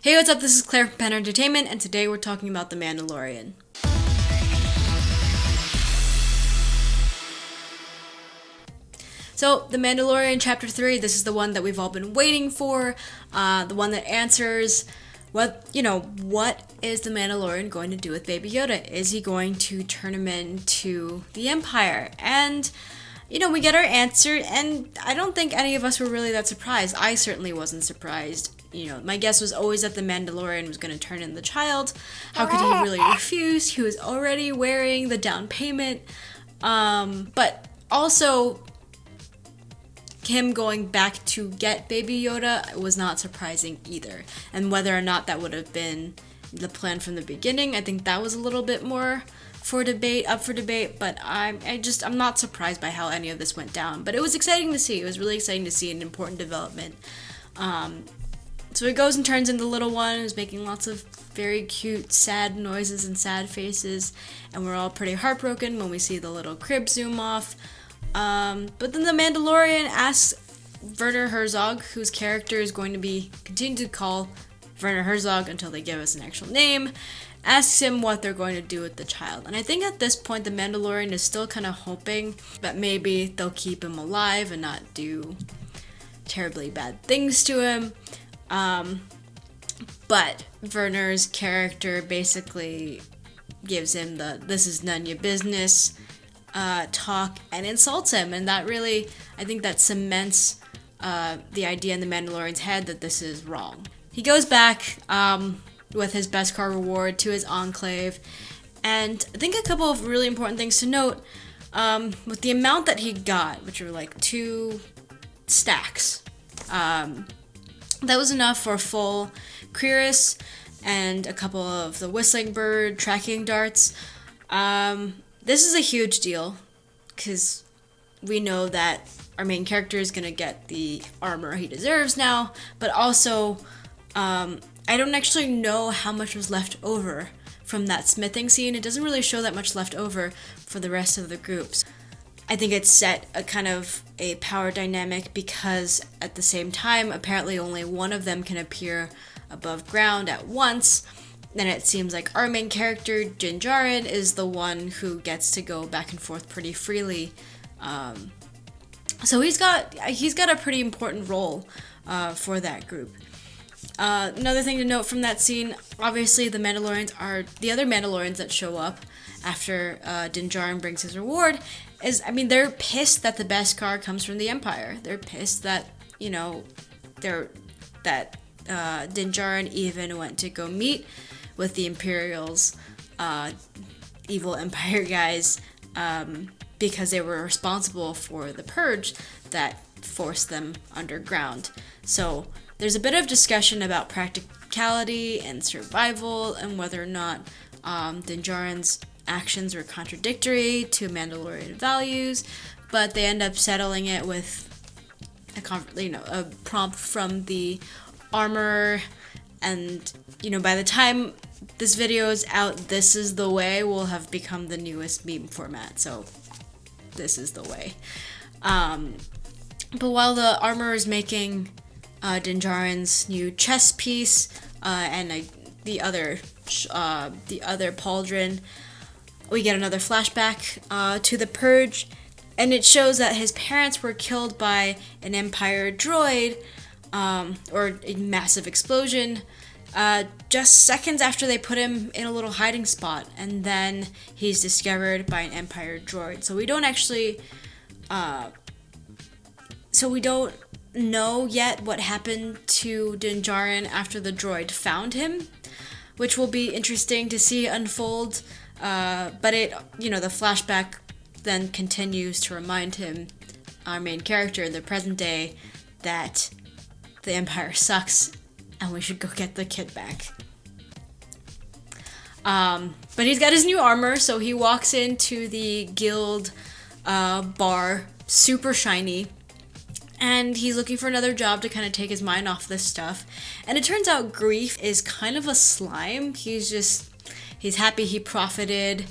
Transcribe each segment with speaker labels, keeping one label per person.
Speaker 1: Hey, what's up? This is Claire from Penn Entertainment, and today we're talking about The Mandalorian. So, The Mandalorian Chapter 3, this is the one that we've all been waiting for, the one that answers what is the Mandalorian going to do with Baby Yoda? Is he going to turn him into the Empire? And, we get our answer, and I don't think any of us were really that surprised. I certainly wasn't surprised. My guess was always that the Mandalorian was going to turn in the child. How could he really refuse? He was already wearing the down payment. But also, him going back to get Baby Yoda was not surprising either. And whether or not that would have been the plan from the beginning, I think that was a little bit more up for debate, but I'm not surprised by how any of this went down. But it was exciting to see. It was really exciting to see an important development. So he goes and turns into the little one who's making lots of very cute, sad noises and sad faces, and we're all pretty heartbroken when we see the little crib zoom off. But then the Mandalorian asks Werner Herzog, whose character is going to be continued to call Werner Herzog until they give us an actual name, asks him what they're going to do with the child. And I think at this point the Mandalorian is still kind of hoping that maybe they'll keep him alive and not do terribly bad things to him. But Werner's character basically gives him the "this is none your business" talk and insults him, and that really, I think that cements the idea in the Mandalorian's head that this is wrong. He goes back with his Beskar reward to his enclave, and I think a couple of really important things to note with the amount that he got, which were like 2 stacks. That was enough for a full cuirass and a couple of the whistling bird tracking darts. This is a huge deal because we know that our main character is going to get the armor he deserves now, but also I don't actually know how much was left over from that smithing scene. It doesn't really show that much left over for the rest of the groups. I think it set a kind of a power dynamic because at the same time, apparently only one of them can appear above ground at once. Then it seems like our main character, Din Djarin, is the one who gets to go back and forth pretty freely. So he's got a pretty important role for that group. Another thing to note from that scene, obviously the Mandalorians are the other Mandalorians that show up after Din Djarin brings his reward. They're pissed that the Beskar comes from the Empire. They're pissed that Din Djarin even went to go meet with the Imperials, evil Empire guys, because they were responsible for the purge that forced them underground. So there's a bit of discussion about practicality and survival and whether or not Din Djarin's actions were contradictory to Mandalorian values, but they end up settling it with a prompt from the armor. And by the time this video is out, "This is the way" will have become the newest meme format. So this is the way. But while the armor is making Din Djarin's new chest piece and the other pauldron, we get another flashback to the Purge, and it shows that his parents were killed by an Empire droid, or a massive explosion, just seconds after they put him in a little hiding spot, and then he's discovered by an Empire droid. So we don't know yet what happened to Din Djarin after the droid found him, which will be interesting to see unfold. But the flashback then continues to remind him, our main character in the present day, that the Empire sucks and we should go get the kid back. But he's got his new armor, so he walks into the guild bar, super shiny, and he's looking for another job to kind of take his mind off this stuff. And it turns out Grief is kind of a slime. He's happy he profited.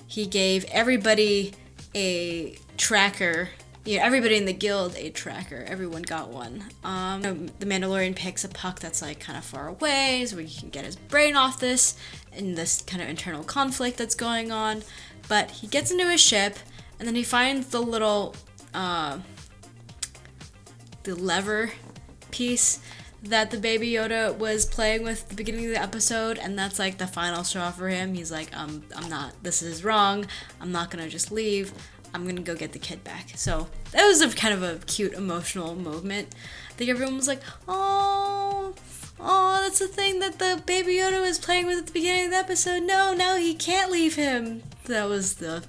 Speaker 1: He gave everybody a tracker everybody in the guild ate tracker. Everyone got one. The Mandalorian picks a puck that's like kind of far away, so he can get his brain off this in this kind of internal conflict that's going on. But he gets into his ship, and then he finds the little the lever piece that the Baby Yoda was playing with at the beginning of the episode, and that's like the final straw for him. He's like, I'm not, this is wrong. I'm not gonna just leave. I'm gonna go get the kid back. So that was a kind of a cute, emotional moment. I think everyone was like, oh, that's the thing that the Baby Yoda was playing with at the beginning of the episode. No, now he can't leave him. That was the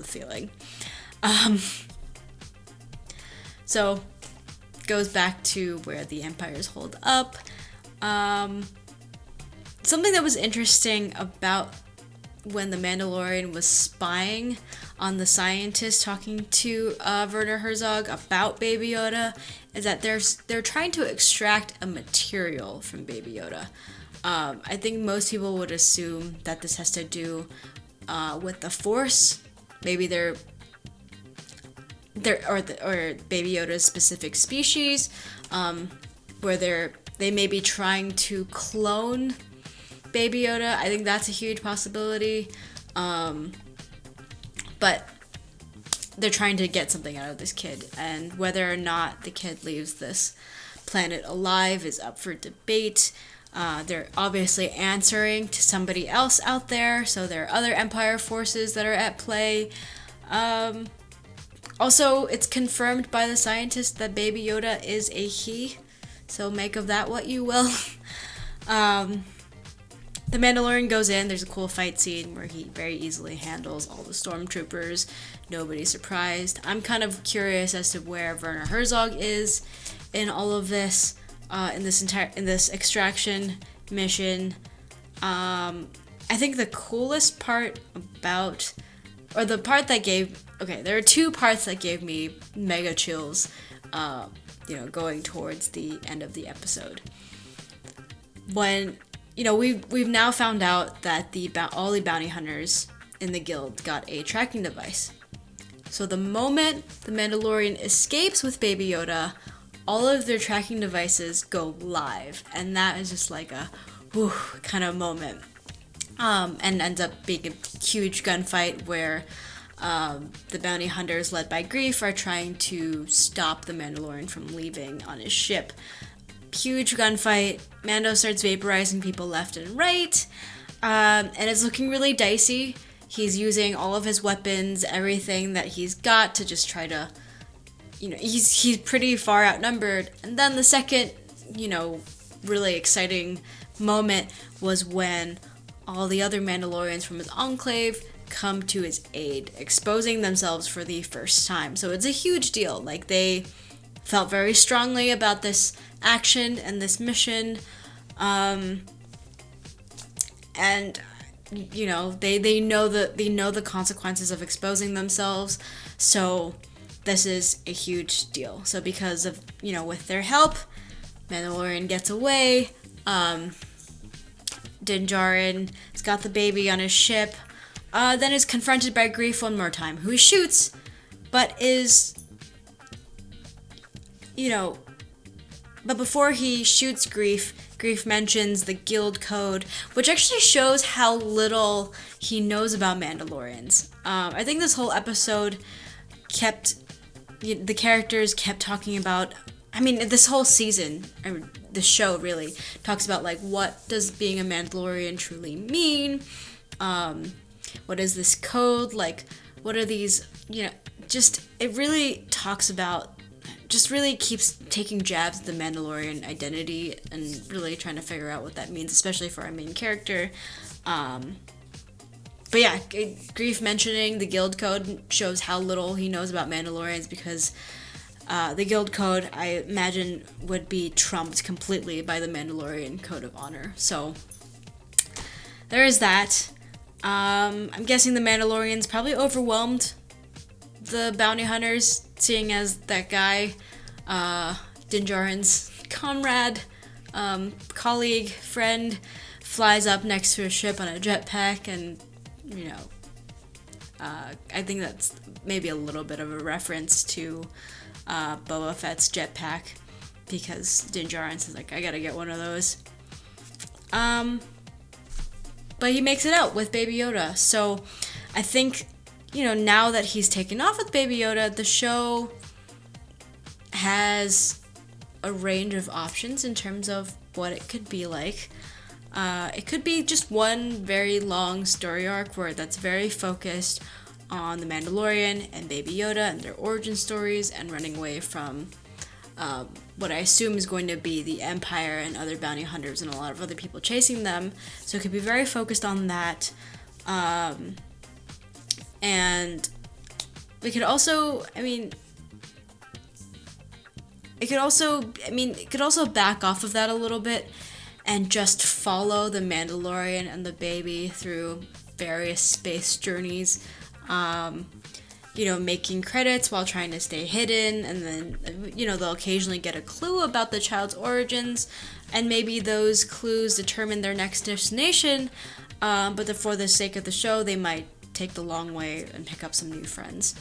Speaker 1: feeling. So goes back to where the Empires hold up. Something that was interesting about when the Mandalorian was spying on the scientist talking to Werner Herzog about Baby Yoda is that they're trying to extract a material from Baby Yoda. I think most people would assume that this has to do with the Force. Maybe or Baby Yoda's specific species, where they may be trying to clone Baby Yoda. I think that's a huge possibility. But they're trying to get something out of this kid, and whether or not the kid leaves this planet alive is up for debate. They're obviously answering to somebody else out there, so there are other Empire forces that are at play. Also, it's confirmed by the scientist that Baby Yoda is a he, so make of that what you will. The Mandalorian goes in, there's a cool fight scene where he very easily handles all the stormtroopers. Nobody's surprised. I'm kind of curious as to where Werner Herzog is in all of this, in this extraction mission. I think the coolest part about, or the part that there are two parts that gave me mega chills, going towards the end of the episode. When, we've now found out that all the bounty hunters in the guild got a tracking device. So the moment the Mandalorian escapes with Baby Yoda, all of their tracking devices go live, and that is just like a whew kind of moment. And ends up being a huge gunfight where the bounty hunters led by Greef are trying to stop the Mandalorian from leaving on his ship. Huge gunfight. Mando starts vaporizing people left and right, and it's looking really dicey. He's using all of his weapons, everything that he's got to just try to, he's pretty far outnumbered. And then the second, really exciting moment was when all the other Mandalorians from his enclave come to his aid, exposing themselves for the first time. So it's a huge deal. Like, they felt very strongly about this action and this mission, and they know the consequences of exposing themselves. So this is a huge deal. So because of with their help, Mandalorian gets away. Din Djarin has got the baby on his ship, then is confronted by Greef one more time, who he shoots, but but before he shoots Greef mentions the guild code, which actually shows how little he knows about Mandalorians. I think this whole episode the characters kept talking about, this whole season, the show really talks about, like, what does being a Mandalorian truly mean? What is this code? Like, what are these, it really talks about, just really keeps taking jabs at the Mandalorian identity and really trying to figure out what that means, especially for our main character. But yeah, Greef mentioning the guild code shows how little he knows about Mandalorians, because the guild code, I imagine, would be trumped completely by the Mandalorian code of honor. So there is that. I'm guessing the Mandalorians probably overwhelmed the bounty hunters, seeing as that guy, Din Djarin's comrade, colleague, friend, flies up next to a ship on a jetpack, and I think that's maybe a little bit of a reference to Boba Fett's jetpack, because Din Djarin says, like, I gotta get one of those. But he makes it out with Baby Yoda. So I think, now that he's taken off with Baby Yoda, the show has a range of options in terms of what it could be like. It could be just one very long story arc that's very focused on the Mandalorian and Baby Yoda and their origin stories and running away from what I assume is going to be the Empire and other bounty hunters and a lot of other people chasing them. So it could be very focused on that. And we could also, it could also back off of that a little bit and just follow the Mandalorian and the baby through various space journeys, making credits while trying to stay hidden, and then, they'll occasionally get a clue about the child's origins, and maybe those clues determine their next destination, but for the sake of the show, they might take the long way and pick up some new friends.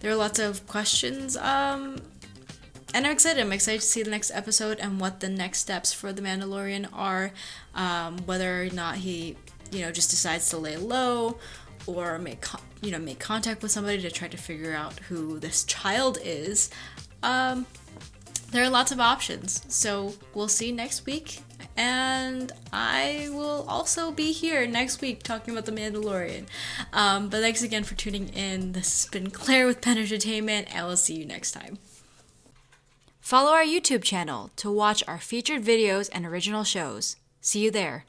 Speaker 1: There are lots of questions, and I'm excited. I'm excited to see the next episode and what the next steps for the Mandalorian are, whether or not he, just decides to lay low or make contact with somebody to try to figure out who this child is. There are lots of options, so we'll see next week, and I will also be here next week talking about the Mandalorian. But thanks again for tuning in. This has been Claire with Pen Entertainment, and we'll see you next time. Follow our YouTube channel to watch our featured videos and original shows. See you there.